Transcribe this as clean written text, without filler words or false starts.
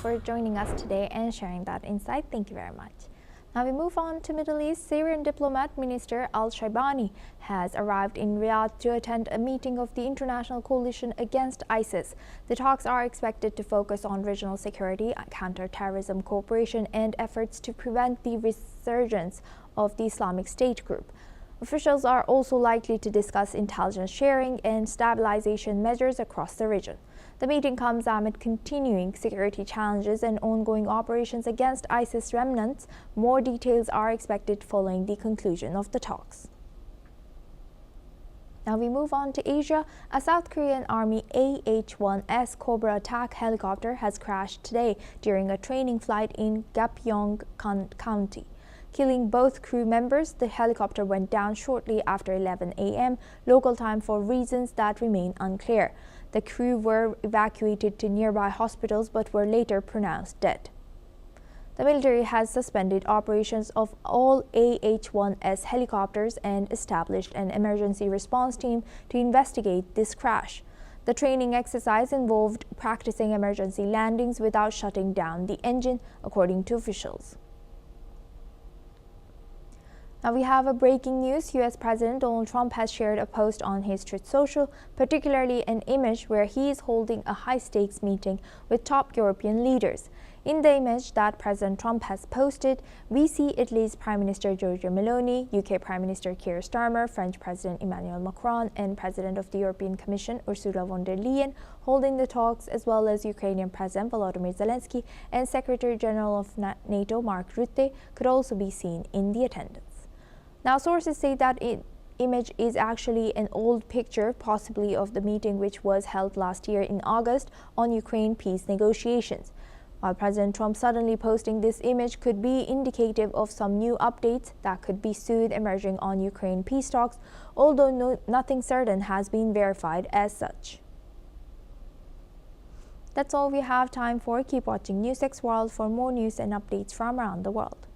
for joining us today and sharing that insight. Thank you very much. Now we move on to Middle East. Syrian diplomat Minister Al-Shaibani has arrived in Riyadh to attend a meeting of the International Coalition Against ISIS. The talks are expected to focus on regional security, counter-terrorism cooperation, and efforts to prevent the resurgence of the Islamic State group. Officials are also likely to discuss intelligence sharing and stabilization measures across the region. The meeting comes amid continuing security challenges and ongoing operations against ISIS remnants. More details are expected following the conclusion of the talks. Now we move on to Asia. A South Korean Army AH-1S Cobra attack helicopter has crashed today during a training flight in Gapyeong County, killing both crew members. The helicopter went down shortly after 11 a.m. local time for reasons that remain unclear. The crew were evacuated to nearby hospitals but were later pronounced dead. The military has suspended operations of all AH-1S helicopters and established an emergency response team to investigate this crash. The training exercise involved practicing emergency landings without shutting down the engine, according to officials. Now we have a breaking news. U.S. President Donald Trump has shared a post on his Truth Social, particularly an image where he is holding a high-stakes meeting with top European leaders. In the image that President Trump has posted, we see Italy's Prime Minister Giorgia Meloni, UK Prime Minister Keir Starmer, French President Emmanuel Macron, and President of the European Commission Ursula von der Leyen holding the talks, as well as Ukrainian President Volodymyr Zelensky and Secretary General of NATO Mark Rutte could also be seen in the attendance. Now, sources say that image is actually an old picture, possibly of the meeting which was held last year in August on Ukraine peace negotiations. While President Trump suddenly posting this image could be indicative of some new updates that could be soon emerging on Ukraine peace talks, although nothing certain has been verified as such. That's all we have time for. Keep watching NewsX World for more news and updates from around the world.